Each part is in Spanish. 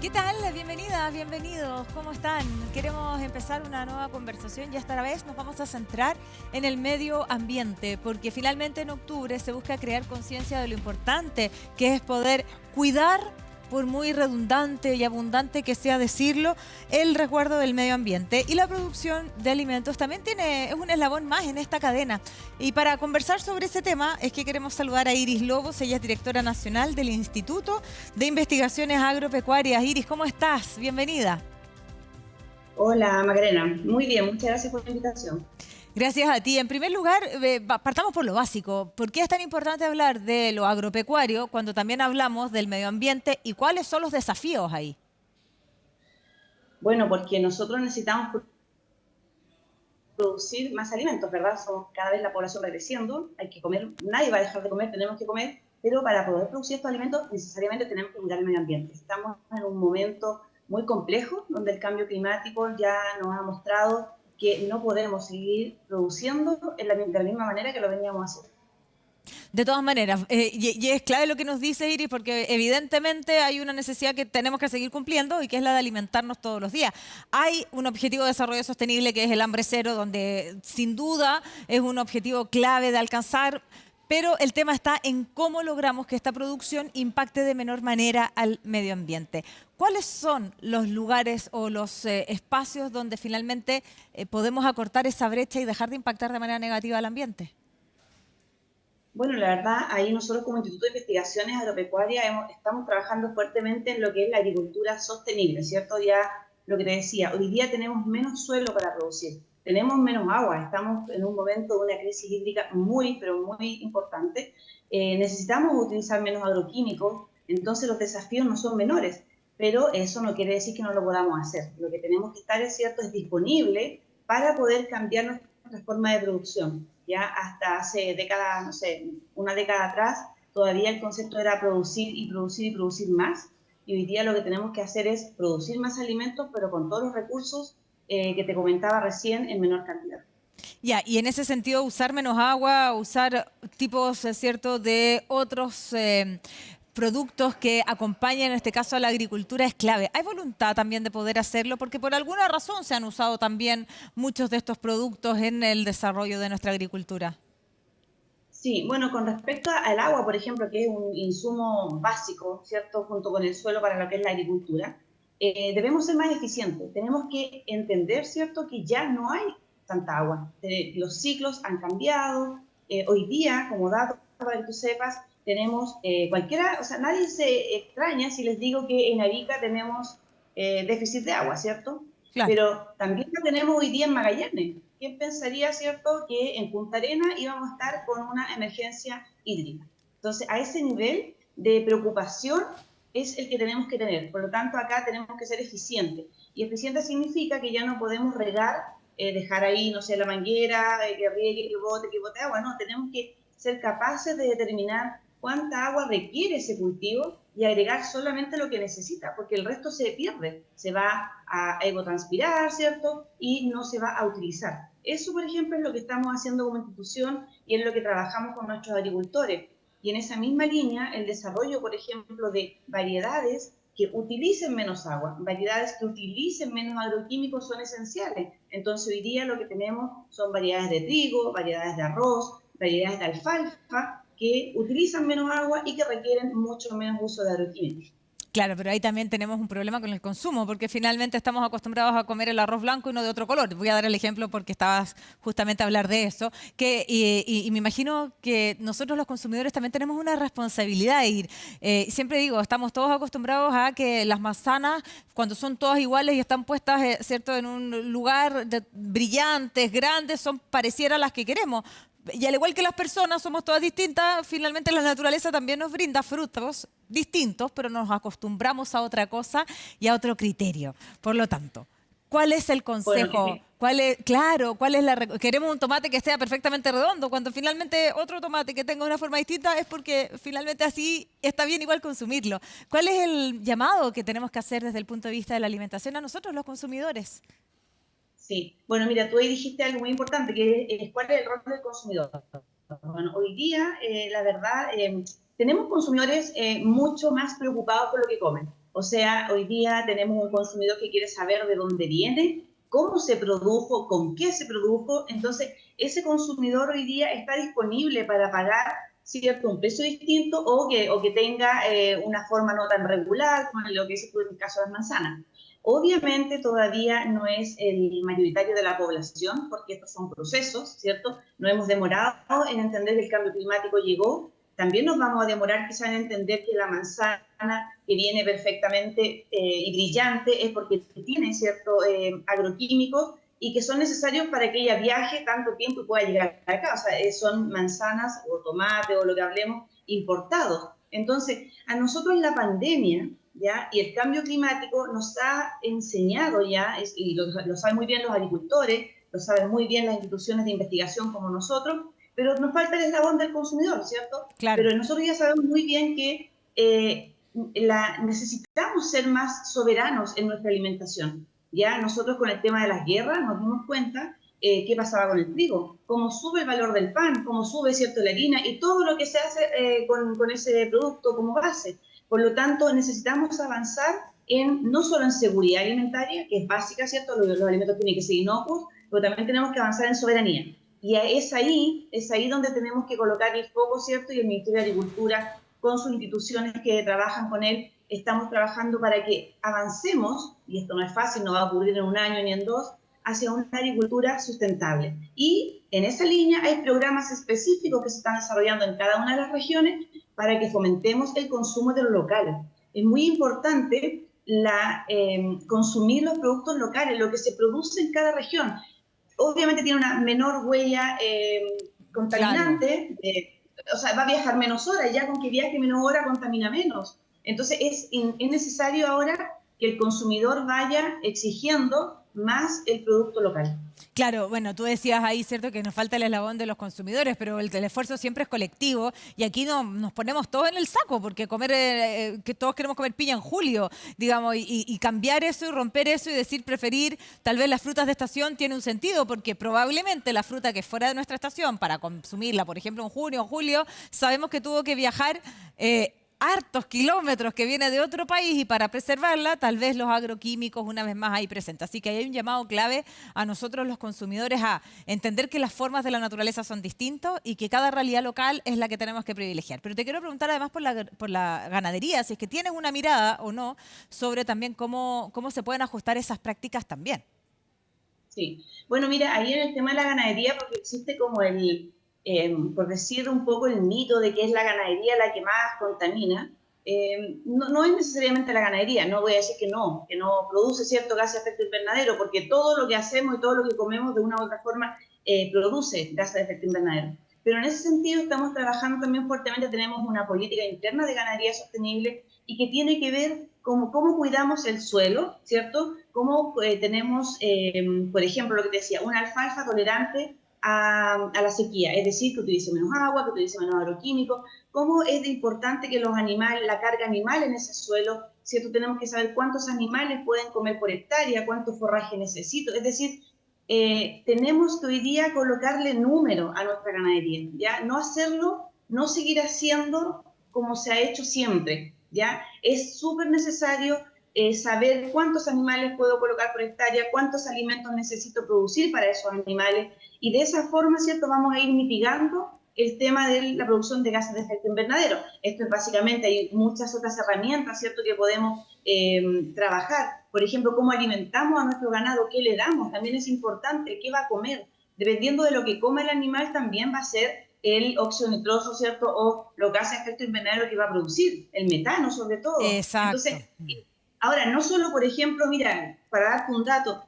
¿Qué tal? Bienvenidas, bienvenidos. ¿Cómo están? Queremos empezar una nueva conversación y esta vez nos vamos a centrar en el medio ambiente, porque finalmente en octubre se busca crear conciencia de lo importante que es poder cuidar, por muy redundante y abundante que sea decirlo, el resguardo del medio ambiente. Y la producción de alimentos también es un eslabón más en esta cadena. Y para conversar sobre ese tema es que queremos saludar a Iris Lobos. Ella es directora nacional del Instituto de Investigaciones Agropecuarias. Iris, ¿cómo estás? Bienvenida. Hola Macarena, muy bien, muchas gracias por la invitación. Gracias a ti. En primer lugar, partamos por lo básico. ¿Por qué es tan importante hablar de lo agropecuario cuando también hablamos del medio ambiente y cuáles son los desafíos ahí? Bueno, porque nosotros necesitamos producir más alimentos, ¿verdad? Somos cada vez la población va creciendo, hay que comer, nadie va a dejar de comer, tenemos que comer, pero para poder producir estos alimentos necesariamente tenemos que cuidar el medio ambiente. Estamos en un momento muy complejo donde el cambio climático ya nos ha mostrado que no podemos seguir produciendo de la misma manera que lo veníamos haciendo. De todas maneras, y es clave lo que nos dice Iris, porque evidentemente hay una necesidad que tenemos que seguir cumpliendo y que es la de alimentarnos todos los días. Hay un objetivo de desarrollo sostenible que es el hambre cero, donde sin duda es un objetivo clave de alcanzar, pero el tema está en cómo logramos que esta producción impacte de menor manera al medio ambiente. ¿Cuáles son los lugares o los espacios donde finalmente podemos acortar esa brecha y dejar de impactar de manera negativa al ambiente? Bueno, la verdad, ahí nosotros como Instituto de Investigaciones Agropecuarias estamos trabajando fuertemente en lo que es la agricultura sostenible, ¿cierto? Ya lo que te decía, hoy día tenemos menos suelo para producir, tenemos menos agua, estamos en un momento de una crisis hídrica muy, pero muy importante. Necesitamos utilizar menos agroquímicos, entonces los desafíos no son menores, pero eso no quiere decir que no lo podamos hacer. Lo que tenemos que estar, es cierto, es disponible para poder cambiar nuestra forma de producción. Ya hasta hace décadas, no sé, una década atrás, todavía el concepto era producir y producir y producir más. Y hoy día lo que tenemos que hacer es producir más alimentos, pero con todos los recursos que te comentaba recién en menor cantidad. Ya, y en ese sentido, usar menos agua, usar tipos, ¿cierto?, de otros productos que acompañan, en este caso, a la agricultura es clave. ¿Hay voluntad también de poder hacerlo? Porque por alguna razón se han usado también muchos de estos productos en el desarrollo de nuestra agricultura. Sí, bueno, con respecto al agua, por ejemplo, que es un insumo básico, ¿cierto?, junto con el suelo para lo que es la agricultura, debemos ser más eficientes. Tenemos que entender, ¿cierto?, que ya no hay tanta agua. Los ciclos han cambiado. Hoy día, como dato para que tú sepas, tenemos cualquiera, o sea, nadie se extraña si les digo que en Arica tenemos déficit de agua, ¿cierto? Claro. Pero también lo tenemos hoy día en Magallanes. ¿Quién pensaría, cierto, que en Punta Arenas íbamos a estar con una emergencia hídrica? Entonces, a ese nivel de preocupación es el que tenemos que tener. Por lo tanto, acá tenemos que ser eficientes. Y eficiente significa que ya no podemos regar, dejar ahí, no sé, la manguera, que riegue, que bote agua. No, tenemos que ser capaces de determinar cuánta agua requiere ese cultivo y agregar solamente lo que necesita, porque el resto se pierde, se va a evotranspirar, ¿cierto? Y no se va a utilizar. Eso, por ejemplo, es lo que estamos haciendo como institución y es lo que trabajamos con nuestros agricultores. Y en esa misma línea, el desarrollo, por ejemplo, de variedades que utilicen menos agua, variedades que utilicen menos agroquímicos son esenciales. Entonces, hoy día lo que tenemos son variedades de trigo, variedades de arroz, variedades de alfalfa, que utilizan menos agua y que requieren mucho menos uso de agroquímicos. Claro, pero ahí también tenemos un problema con el consumo, porque finalmente estamos acostumbrados a comer el arroz blanco y no de otro color. Voy a dar el ejemplo porque estabas justamente a hablar de eso, y me imagino que nosotros los consumidores también tenemos una responsabilidad de ir. Siempre digo, estamos todos acostumbrados a que las manzanas, cuando son todas iguales y están puestas, ¿cierto?, en un lugar brillantes, grandes, son pareciera las que queremos. Y al igual que las personas somos todas distintas, finalmente la naturaleza también nos brinda frutos distintos, pero nos acostumbramos a otra cosa y a otro criterio. Por lo tanto, ¿cuál es el Bueno, consejo? Claro, ¿cuál es queremos un tomate que sea perfectamente redondo, cuando finalmente otro tomate que tenga una forma distinta es porque finalmente así está bien igual consumirlo. ¿Cuál es el llamado que tenemos que hacer desde el punto de vista de la alimentación a nosotros los consumidores? sí, bueno, mira, tú ahí dijiste algo muy importante, que es cuál es el rol del consumidor. Bueno, hoy día, la verdad, tenemos consumidores mucho más preocupados por lo que comen. O sea, hoy día tenemos un consumidor que quiere saber de dónde viene, cómo se produjo, con qué se produjo. Entonces, ese consumidor hoy día está disponible para pagar, ¿cierto?, un precio distinto o que tenga una forma no tan regular, como lo que es en el caso de las manzanas. Obviamente todavía no es el mayoritario de la población, porque estos son procesos, ¿cierto? No hemos demorado en entender que el cambio climático llegó. También nos vamos a demorar quizás en entender que la manzana que viene perfectamente y brillante es porque tiene cierto agroquímicos y que son necesarios para que ella viaje tanto tiempo y pueda llegar acá. O sea, son manzanas o tomate o lo que hablemos importados. Entonces, a nosotros la pandemia, ¿ya?, y el cambio climático nos ha enseñado ya, y lo saben muy bien los agricultores, lo saben muy bien las instituciones de investigación como nosotros, pero nos falta el eslabón del consumidor, ¿cierto? Claro. Pero nosotros ya sabemos muy bien que necesitamos ser más soberanos en nuestra alimentación. Ya nosotros con el tema de las guerras nos dimos cuenta qué pasaba con el trigo, cómo sube el valor del pan, cómo sube, ¿cierto?, la harina y todo lo que se hace con ese producto como base. Por lo tanto, necesitamos avanzar no solo en seguridad alimentaria, que es básica, ¿cierto? Los alimentos tienen que ser inocuos, pero también tenemos que avanzar en soberanía. Y es ahí donde tenemos que colocar el foco, ¿cierto? Y el Ministerio de Agricultura, con sus instituciones que trabajan con él, estamos trabajando para que avancemos, y esto no es fácil, no va a ocurrir en un año ni en dos, hacia una agricultura sustentable. Y en esa línea hay programas específicos que se están desarrollando en cada una de las regiones para que fomentemos el consumo de lo local. Es muy importante consumir los productos locales, lo que se produce en cada región. Obviamente tiene una menor huella Claro. contaminante, o sea, va a viajar menos horas, ya con que viaje menos horas contamina menos. Entonces es necesario ahora que el consumidor vaya exigiendo más el producto local. Claro, bueno, tú decías ahí, ¿cierto?, que nos falta el eslabón de los consumidores, pero el esfuerzo siempre es colectivo y aquí nos ponemos todos en el saco, porque que todos queremos comer piña en julio, digamos, y cambiar eso y romper eso y decir preferir tal vez las frutas de estación tiene un sentido, porque probablemente la fruta que es fuera de nuestra estación para consumirla, por ejemplo, en junio o julio, sabemos que tuvo que viajar hartos kilómetros, que viene de otro país, y para preservarla tal vez los agroquímicos una vez más ahí presentes. Así que hay un llamado clave a nosotros los consumidores a entender que las formas de la naturaleza son distintas y que cada realidad local es la que tenemos que privilegiar. Pero te quiero preguntar además por la ganadería, si es que tienes una mirada o no sobre también cómo se pueden ajustar esas prácticas también. Sí. Bueno, mira, ahí en el tema de la ganadería, porque existe como por decir un poco el mito de que es la ganadería la que más contamina, no es necesariamente la ganadería, no voy a decir que no produce cierto gas de efecto invernadero, porque todo lo que hacemos y todo lo que comemos de una u otra forma produce gas de efecto invernadero. Pero en ese sentido estamos trabajando también fuertemente, tenemos una política interna de ganadería sostenible y que tiene que ver con cómo cuidamos el suelo, ¿cierto? Cómo tenemos, por ejemplo, lo que te decía, una alfalfa tolerante a la sequía, es decir, que utilice menos agua, que utilice menos agroquímicos, cómo es de importante que los animales, la carga animal en ese suelo, ¿cierto? Tenemos que saber cuántos animales pueden comer por hectárea, cuánto forraje necesito, es decir, tenemos que hoy día colocarle número a nuestra ganadería, ¿ya? No hacerlo, no seguir haciendo como se ha hecho siempre, ¿ya? Es súper necesario saber cuántos animales puedo colocar por hectárea, cuántos alimentos necesito producir para esos animales, y de esa forma, ¿cierto?, vamos a ir mitigando el tema de la producción de gases de efecto invernadero. Esto es básicamente, hay muchas otras herramientas, ¿cierto?, que podemos trabajar. Por ejemplo, cómo alimentamos a nuestro ganado, qué le damos, también es importante, qué va a comer. Dependiendo de lo que come el animal, también va a ser el óxido nitroso, ¿cierto?, o los gases de efecto invernadero que va a producir, el metano sobre todo. Exacto. Entonces, ahora, no solo, por ejemplo, mira, para darte un dato,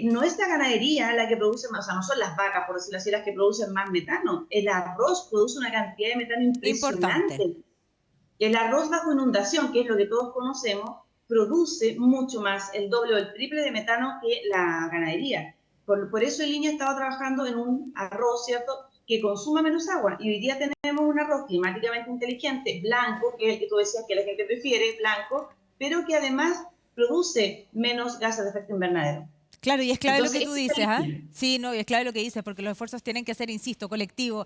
no es la ganadería la que produce más, o sea, no son las vacas, por decirlo así, las que producen más metano. El arroz produce una cantidad de metano Importante. impresionante. El arroz bajo inundación, que es lo que todos conocemos, produce mucho más, el doble o el triple de metano que la ganadería. Por eso el INEA estaba trabajando en un arroz, ¿cierto?, que consuma menos agua. Y hoy día tenemos un arroz climáticamente inteligente, blanco, que es el que tú decías que la gente prefiere, blanco, pero que además produce menos gases de efecto invernadero. Claro, y es clave lo que Entonces, tú ese es dices, el ¿ah? fin. Sí, no, y es clave lo que dices, porque los esfuerzos tienen que ser, insisto, colectivos.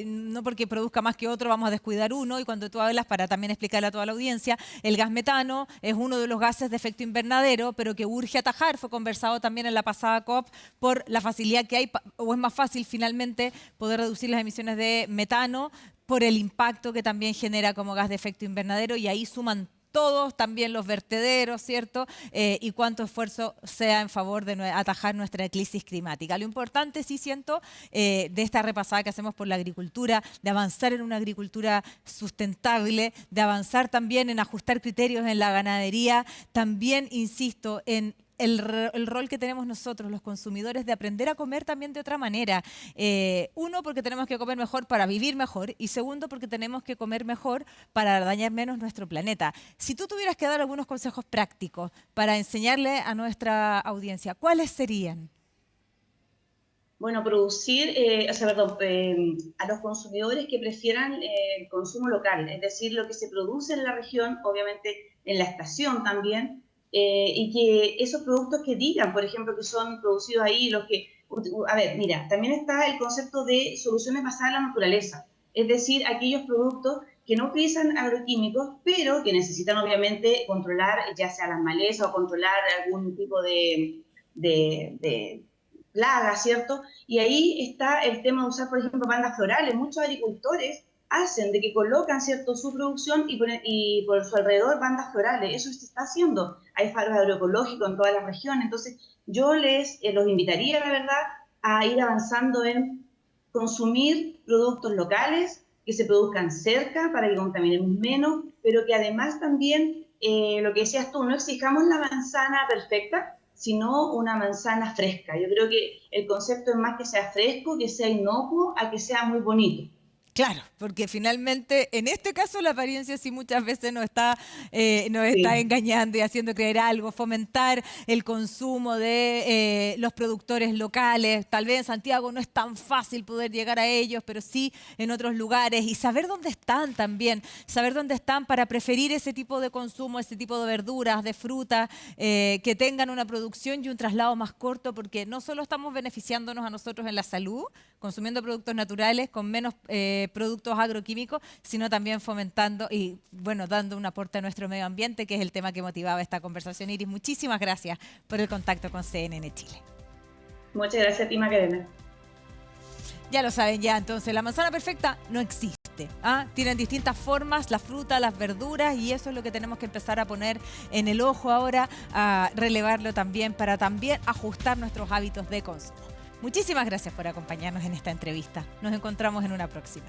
No porque produzca más que otro vamos a descuidar uno. Y cuando tú hablas, para también explicarle a toda la audiencia, el gas metano es uno de los gases de efecto invernadero, pero que urge atajar. Fue conversado también en la pasada COP por la facilidad que hay, o es más fácil finalmente poder reducir las emisiones de metano por el impacto que también genera como gas de efecto invernadero, y ahí suman todos, también los vertederos, ¿cierto? Y cuánto esfuerzo sea en favor de atajar nuestra crisis climática. Lo importante, sí siento, de esta repasada que hacemos por la agricultura, de avanzar en una agricultura sustentable, de avanzar también en ajustar criterios en la ganadería, también, insisto, en el rol que tenemos nosotros, los consumidores, de aprender a comer también de otra manera. Uno, porque tenemos que comer mejor para vivir mejor, y segundo, porque tenemos que comer mejor para dañar menos nuestro planeta. Si tú tuvieras que dar algunos consejos prácticos para enseñarle a nuestra audiencia, ¿cuáles serían? Bueno, producir, o sea, perdón, a los consumidores que prefieran el consumo local, es decir, lo que se produce en la región, obviamente en la estación también, y que esos productos que digan, por ejemplo, que son producidos ahí, los que, a ver, mira, también está el concepto de soluciones basadas en la naturaleza, es decir, aquellos productos que no utilizan agroquímicos, pero que necesitan obviamente controlar ya sea las malezas o controlar algún tipo de plaga, ¿cierto? Y ahí está el tema de usar, por ejemplo, bandas florales. Muchos agricultores hacen de que colocan, ¿cierto?, su producción y por su alrededor bandas florales. Eso se está haciendo. Hay faros agroecológicos en todas las regiones. Entonces, yo los invitaría, la verdad, a ir avanzando en consumir productos locales, que se produzcan cerca para que contaminemos menos, pero que además también, lo que decías tú, no exijamos la manzana perfecta, sino una manzana fresca. Yo creo que el concepto es más que sea fresco, que sea inocuo, a que sea muy bonito. Claro, porque finalmente, en este caso, la apariencia sí muchas veces nos está Sí. engañando y haciendo creer algo, fomentar el consumo de los productores locales. Tal vez en Santiago no es tan fácil poder llegar a ellos, pero sí en otros lugares, y saber dónde están también, saber dónde están para preferir ese tipo de consumo, ese tipo de verduras, de fruta, que tengan una producción y un traslado más corto, porque no solo estamos beneficiándonos a nosotros en la salud, consumiendo productos naturales con menos productos agroquímicos, sino también fomentando y, bueno, dando un aporte a nuestro medio ambiente, que es el tema que motivaba esta conversación. Iris, muchísimas gracias por el contacto con CNN Chile. Muchas gracias a ti, Macarena. Ya lo saben ya, entonces, la manzana perfecta no existe. ¿Ah? Tienen distintas formas, la fruta, las verduras, y eso es lo que tenemos que empezar a poner en el ojo ahora, a relevarlo también, para también ajustar nuestros hábitos de consumo. Muchísimas gracias por acompañarnos en esta entrevista. Nos encontramos en una próxima.